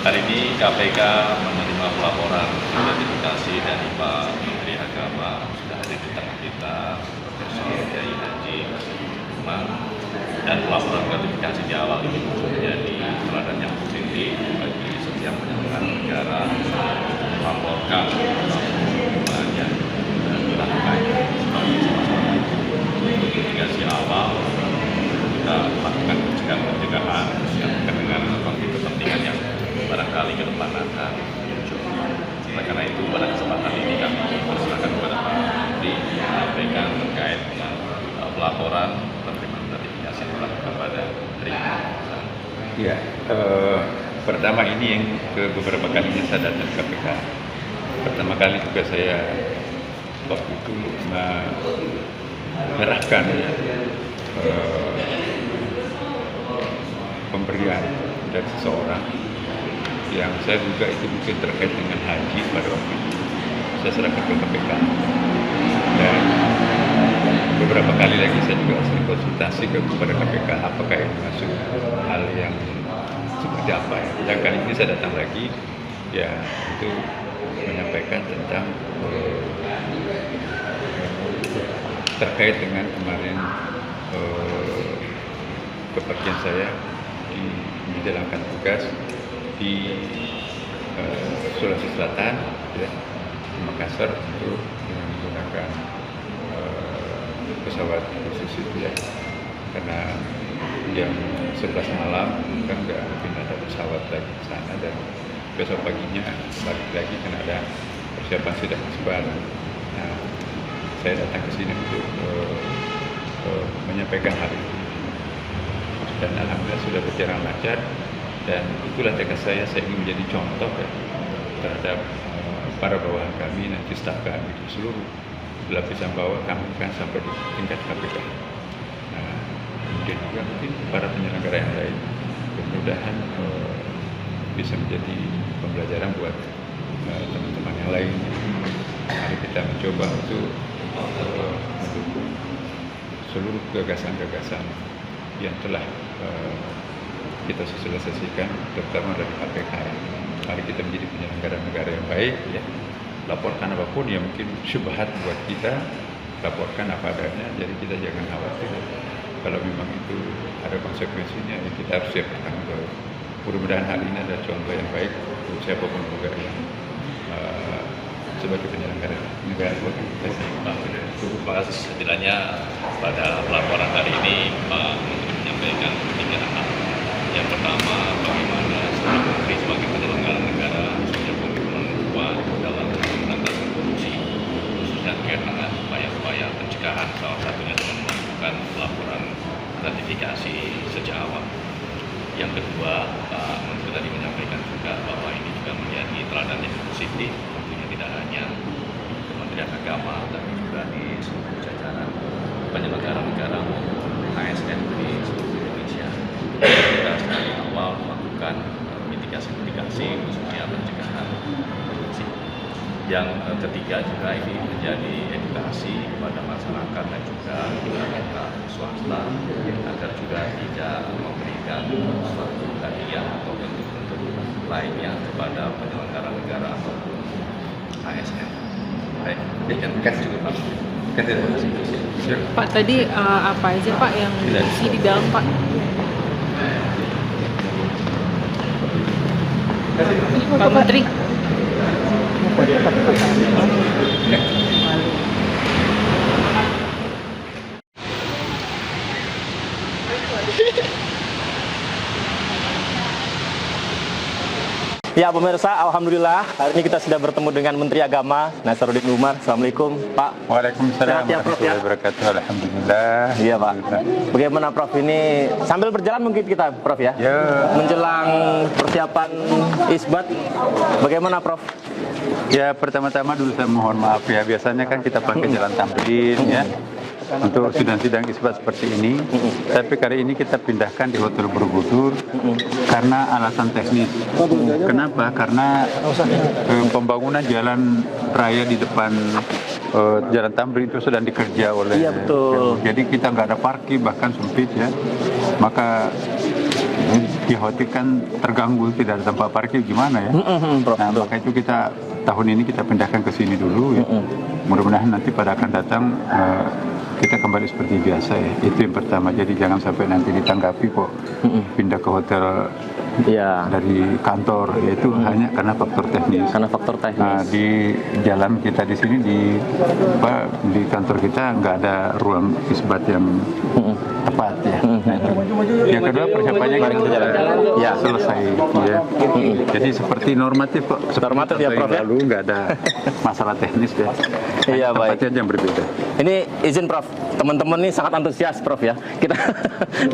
Hari ini KPK menerima pelaporan gratifikasi dari Pak Menteri Agama, sudah hadir di tengah kita, Profesor Kiai Haji Umar, dan pelaporan gratifikasi di awal ini menjadi teladan yang positif bagi setiap penyelenggara negara melaporkan hubungannya dan dilakukan sebagai masalah gratifikasi awal. Kita lakukan pencegahan dengan konflik kepentingan yang barangkali ke depan akan muncul. Oleh karena itu, pada kesempatan ini kami persilakan kepada Pak Menteri menyampaikan terkait dengan pelaporan penerimaan gratifikasi yang dilakukan pada hari ini. Ya, pertama ini yang beberapa kali saya datang ke KPK. Pertama kali juga saya waktu itu menyerahkan pemberian dari seseorang yang saya duga itu mungkin terkait dengan haji pada waktu itu. Saya serahkan ke KPK. Dan beberapa kali lagi saya juga sering konsultasi kepada KPK apakah ini masuk hal yang seperti apa ya. Dan kali ini saya datang lagi ya untuk menyampaikan tentang terkait dengan kemarin kepergian saya menjalankan tugas di Sulawesi Selatan, ya, di Makassar untuk menggunakan pesawat khusus itu ya, karena jam 11 malam kan nggak pindah ada pesawat lagi ke sana dan besok paginya balik lagi karena ada persiapan sidang isbat. Nah, saya datang ke sini untuk menyampaikan hal ini dan alhamdulillah sudah berjalan lancar. Dan itulah tekad saya ingin menjadi contoh ya, terhadap para bawahan kami, nanti staf kami di seluruh lapisan bawah kami kan sampai di tingkat KPK. Nah, kemudian juga mungkin para penyelenggara yang lain, mudah-mudahan bisa menjadi pembelajaran buat teman-teman yang lain. Mari kita mencoba untuk mendukung seluruh gagasan-gagasan yang telah kita sosialisasikan, terutama dari KPK. Mari kita menjadi penyelenggara negara yang baik, ya. Laporkan apapun yang mungkin syubhat buat kita, laporkan apa adanya. Jadi kita jangan khawatir. Kalau memang itu ada konsekuensinya, ya kita harus siap bertanggung jawab. Mudah-mudahan hal ini adalah contoh yang baik untuk siapapun juga yang sebagai penyelenggara negara buat kita. Terima kasih. Setidaknya pada pelaporan hari ini Pak Menteri menyampaikan 3 hal. Yang pertama, bagaimana seorang menteri sebagai penyelenggara negara punya komitmen kuat dalam memberantasan korupsi, khususnya terkait dengan upaya-upaya pencegahan, salah satunya dengan melakukan pelaporan gratifikasi sejak awal. Yang kedua, Pak Menteri tadi menyampaikan juga bahwa ini juga menjadi teladan yang positif, tentunya tidak hanya Kementerian Agama, tapi juga di seluruh jajaran penyelenggara negara ASN di seluruh Indonesia. Kita dari awal melakukan mitigasi khususnya pencegahan korupsi. Yang ketiga juga ini menjadi edukasi kepada masyarakat dan juga pihak swasta agar juga tidak memberikan suatu hadiah atau bentuk-bentuk lainnya kepada penyelenggara negara ataupun ASN. Baik, terima kasih juga Pak. Pak, tadi apa aja Pak yang diisi di dalam Pak? Pak Menteri. Ya pemirsa, alhamdulillah hari ini kita sudah bertemu dengan Menteri Agama Nasaruddin Umar. Assalamualaikum Pak. Waalaikumsalam warahmatullahi wabarakatuh. Alhamdulillah. Iya Pak. Bagaimana Prof ini sambil berjalan mungkin kita Prof ya? Ya. Menjelang persiapan isbat, bagaimana Prof? Ya pertama-tama dulu saya mohon maaf ya. Biasanya kan kita pakai jalan Tamrin ya. Untuk sidang-sidang isbat seperti ini, tapi kali ini kita pindahkan di Hotel Borobudur karena alasan teknis. Kenapa? Karena pembangunan jalan raya di depan Jalan Tamrin itu sedang dikerja oleh. Iya betul. Jadi kita nggak ada parkir, bahkan sempit ya. Maka dikhawatirkan terganggu, tidak ada tempat parkir gimana ya. Prof. Nah, maka itu kita tahun ini kita pindahkan ke sini dulu ya. Mudah-mudahan nanti pada akan datang kita kembali seperti biasa ya. Itu yang pertama. Jadi jangan sampai nanti ditanggapi kok pindah ke hotel Ya, dari kantor, yaitu hanya karena faktor teknis. karena faktor Nah, teknis. di jalan kita di sini di kantor kita nggak ada ruang isbat yang tepat ya. Nah, yang kedua persiapannya Mari kita jalan. Ya. selesai ya. Jadi seperti normatif kok. Normatif ya, Prof, ya? Lalu nggak ada masalah teknis ya. Iya, baik. Tempatnya yang berbeda. Ini izin Prof, teman-teman ini sangat antusias Prof ya. Kita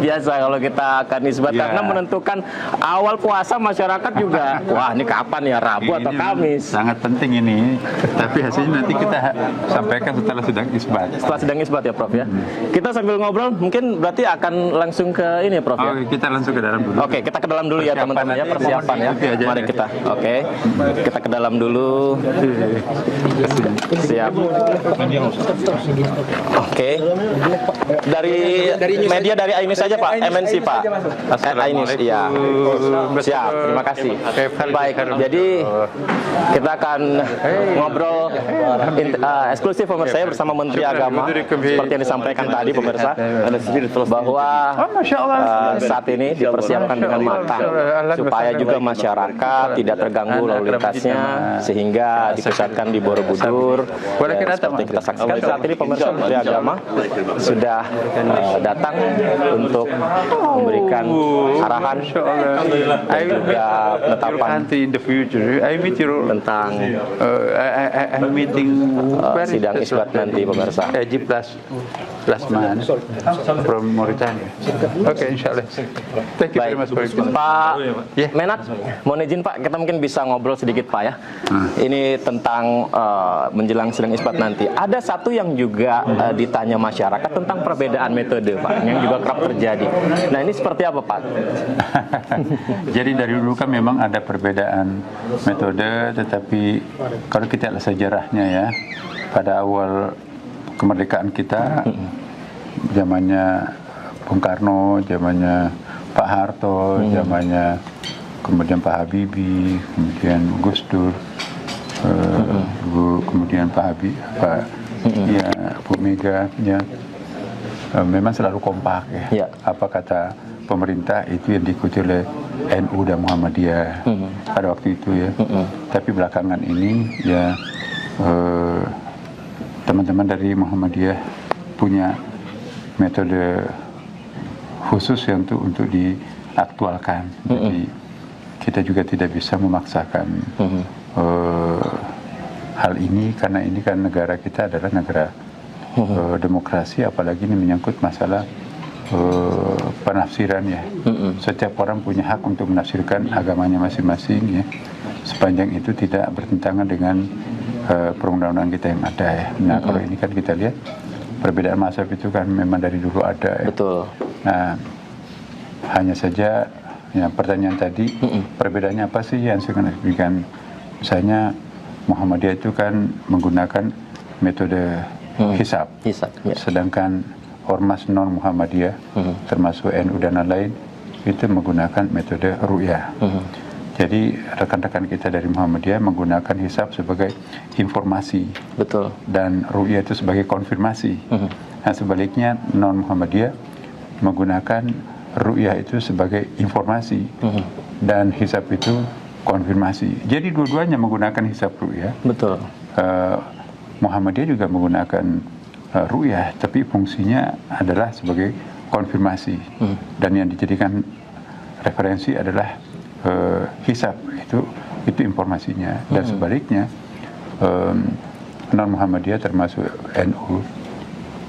biasa kalau kita akan isbat Ya. karena menentukan awal puasa masyarakat juga. Wah, ini kapan ya, Rabu atau Ini memang Kamis? sangat penting ini. Tapi hasilnya nanti kita sampaikan setelah sedang isbat. Setelah sedang isbat ya Prof ya. Kita sambil ngobrol mungkin berarti akan langsung ke ini Prof ya. Oh, kita langsung ke dalam dulu. Oke, kita ke dalam dulu ya Persiapan teman-teman ya, nanti persiapan ya. nanti aja Mari ya. kita. Oke. Kita ke dalam dulu. Siap. Oke. Dari media dari Ainis saja Pak, MNC Pak. Ainis, iya. Siap, terima kasih. Baik, jadi kita akan ngobrol eksklusif pemirsa saya bersama Menteri Agama seperti yang disampaikan tadi pemirsa bahwa saat ini dipersiapkan dengan matang supaya juga masyarakat tidak terganggu lalu lintasnya sehingga dipusatkan di Borobudur. Dan seperti kita saksikan saat ini pemirsa Menteri Agama sudah datang untuk memberikan arahan dan juga penetapan in the future. I meet your tentang I'm meeting sidang isbat nanti pemirsa. Egypt last month from Mauritania. Okay, inshallah. Thank you very Baik, much for your Pak Ya. Menak, mohon izin Pak, kita mungkin bisa ngobrol sedikit Pak ya. Ini tentang menjelang sidang isbat nanti. Ada satu yang juga ditanya masyarakat tentang perbedaan metode Pak, yang juga kerap terjadi. Nah ini seperti apa Pak? Jadi dari dulu kan memang ada perbedaan metode, tetapi kalau kita lihat sejarahnya ya, pada awal kemerdekaan kita, zamannya Bung Karno, zamannya Pak Harto, zamannya kemudian Pak Habibie, kemudian Gus Dur, kemudian Pak ya Bu Mega, ya memang selalu kompak ya. Ya. Apa kata pemerintah itu yang diikuti oleh NU dan Muhammadiyah pada waktu itu ya. Tapi belakangan ini ya teman-teman dari Muhammadiyah punya metode khusus yang untuk diaktualkan. Jadi kita juga tidak bisa memaksakan hal ini karena ini kan negara kita adalah negara demokrasi, apalagi ini menyangkut masalah penafsiran ya. Setiap orang punya hak untuk menafsirkan agamanya masing-masing ya, sepanjang itu tidak bertentangan dengan perundang-undangan kita yang ada ya. Nah kalau ini kan kita lihat perbedaan mazhab itu kan memang dari dulu ada ya. Betul. Nah hanya saja ya pertanyaan tadi perbedaannya apa sih yang signifikan? Misalnya Muhammadiyah itu kan menggunakan metode hisab, Hisab, ya. sedangkan ormas non Muhammadiyah termasuk NU dan lain-lain itu menggunakan metode ru'yah. Jadi rekan-rekan kita dari Muhammadiyah menggunakan hisab sebagai informasi, Betul. dan ru'yah itu sebagai konfirmasi. Nah sebaliknya non Muhammadiyah menggunakan ru'yah itu sebagai informasi dan hisab itu konfirmasi. Jadi dua-duanya menggunakan hisab ru'yah. Betul. Muhammadiyah juga menggunakan ru'yah, tapi fungsinya adalah sebagai konfirmasi. Dan yang dijadikan referensi adalah hisab, itu informasinya. Dan sebaliknya non Muhammadiyah termasuk NU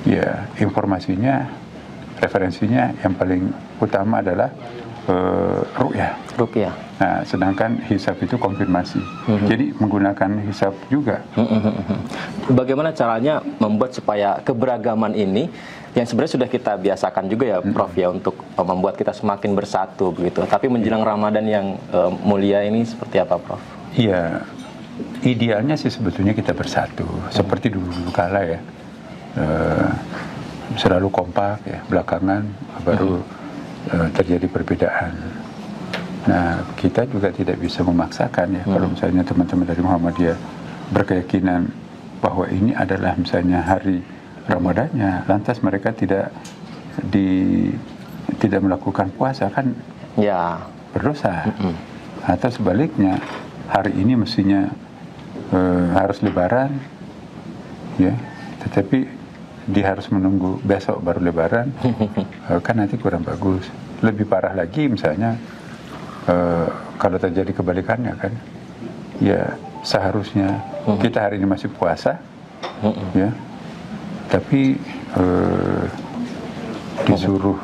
ya informasinya, referensinya yang paling utama adalah ru'yah. Ruqyah. Nah, sedangkan hisab itu konfirmasi. Jadi menggunakan hisab juga. Bagaimana caranya membuat supaya keberagaman ini yang sebenarnya sudah kita biasakan juga ya Prof ya untuk membuat kita semakin bersatu begitu. Tapi menjelang Ramadan yang mulia ini seperti apa Prof? Iya, idealnya sih sebetulnya kita bersatu. Seperti dulu-dulu kala ya. Selalu kompak ya, belakangan baru terjadi perbedaan. Nah, kita juga tidak bisa memaksakan ya. Kalau misalnya teman-teman dari Muhammadiyah berkeyakinan bahwa ini adalah misalnya hari Ramadannya, lantas mereka tidak melakukan puasa, kan Ya. berdosa. Atau sebaliknya, hari ini mestinya harus Lebaran, ya, tetapi dia harus menunggu besok baru Lebaran, kan nanti kurang bagus. Lebih parah lagi misalnya kalau terjadi kebalikannya, kan, ya seharusnya kita hari ini masih puasa, ya, tapi disuruh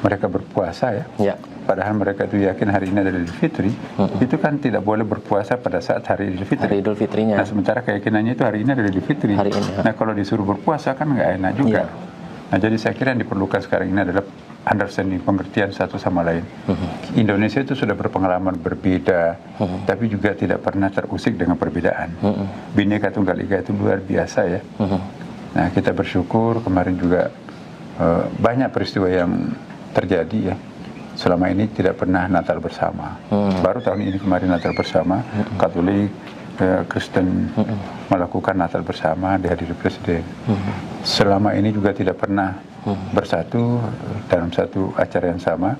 mereka berpuasa, ya. Padahal mereka itu yakin hari ini adalah Idul Fitri, itu kan tidak boleh berpuasa pada saat hari Idul Fitri. Hari Idul Fitrinya. Nah, sementara keyakinannya itu hari ini adalah Idul Fitri. Hari ini, Nah, kalau disuruh berpuasa kan nggak enak juga. Nah, jadi saya kira yang diperlukan sekarang ini adalah understanding, pengertian satu sama lain. Indonesia itu sudah berpengalaman berbeda, tapi juga tidak pernah terusik dengan perbedaan. Bhinneka Tunggal Ika itu luar biasa, ya. Nah, kita bersyukur kemarin juga banyak peristiwa yang terjadi, ya. Selama ini tidak pernah Natal bersama. Baru tahun ini kemarin Natal bersama, Katolik, Kristen melakukan Natal bersama, dihadiri Presiden. Selama ini juga tidak pernah bersatu dalam satu acara yang sama,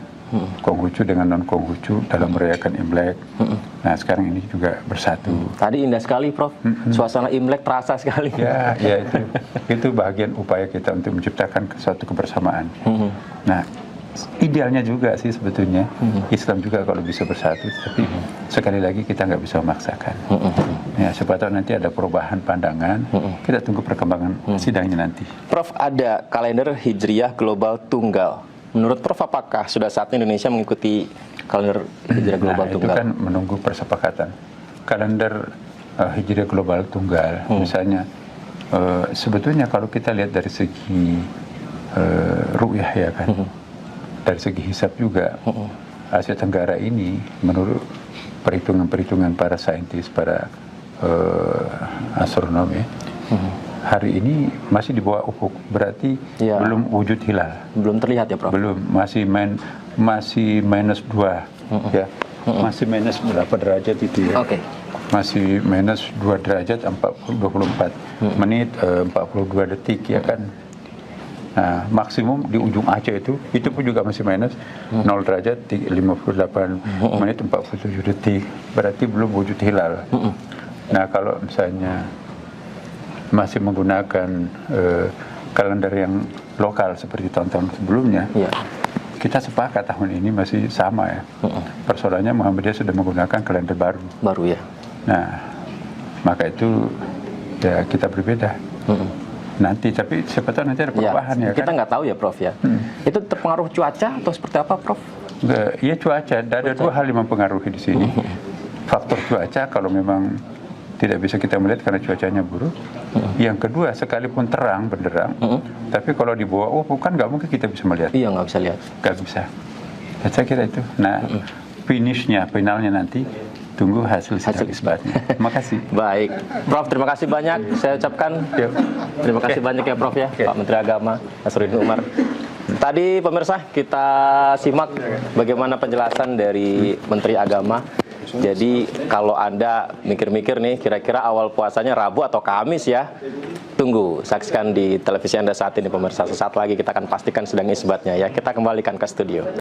Konghucu dengan non-Konghucu dalam merayakan Imlek. Nah, sekarang ini juga bersatu. Tadi indah sekali, Prof. Suasana Imlek terasa sekali. Ya, ya, itu bagian upaya kita untuk menciptakan suatu kebersamaan. Nah, idealnya juga sih sebetulnya Islam juga kalau bisa bersatu, tapi sekali lagi kita nggak bisa memaksakan. Ya, siapa tahu nanti ada perubahan pandangan. Kita tunggu perkembangan sidangnya nanti. Prof, ada kalender Hijriah Global Tunggal. Menurut Prof, apakah sudah saatnya Indonesia mengikuti kalender Hijriah Global Tunggal? Itu kan menunggu persepakatan. Kalender Hijriah Global Tunggal, misalnya, sebetulnya kalau kita lihat dari segi ru'yah, ya kan, dari segi hisab juga, Asia Tenggara ini menurut perhitungan-perhitungan para saintis, para astronom, ya, hari ini masih di bawah ufuk, berarti belum wujud hilal. Belum terlihat, ya, Prof? Belum, masih minus 2, ya, masih minus berapa derajat itu, ya? Masih minus 2 derajat 24 menit 42 detik, ya kan. Nah, maksimum di ujung Aceh itu pun juga masih minus 0 derajat 58 menit 47 detik, berarti belum wujud hilal. Nah, kalau misalnya masih menggunakan kalender yang lokal seperti tahun-tahun sebelumnya, kita sepakat tahun ini masih sama, ya. Persoalannya Muhammadiyah sudah menggunakan kalender baru, ya. Nah, maka itu ya kita berbeda. Nanti, tapi siapa tahu nanti ada perubahan, ya, kita kan? nggak tahu, ya, Prof, ya. Itu terpengaruh cuaca atau seperti apa, Prof? Iya, cuaca. Ada dua hal yang mempengaruhi di sini. Faktor cuaca kalau memang tidak bisa kita melihat karena cuacanya buruk. Yang kedua, sekalipun terang benderang, tapi kalau di bawah ufuk kan nggak mungkin kita bisa melihat. Iya, nggak bisa lihat. Nggak bisa. Dan saya kira itu. Nah, finalnya nanti tunggu hasil isbatnya. Terima kasih. Baik, Prof, terima kasih banyak. Saya ucapkan terima kasih banyak, ya, Prof, ya, Pak Menteri Agama Nasaruddin Umar. Tadi pemirsa kita simak bagaimana penjelasan dari Menteri Agama. Jadi kalau Anda mikir-mikir nih, kira-kira awal puasanya Rabu atau Kamis, ya, tunggu, saksikan di televisi Anda saat ini, pemirsa. Sesaat lagi kita akan pastikan sidang isbatnya, ya. Kita kembalikan ke studio.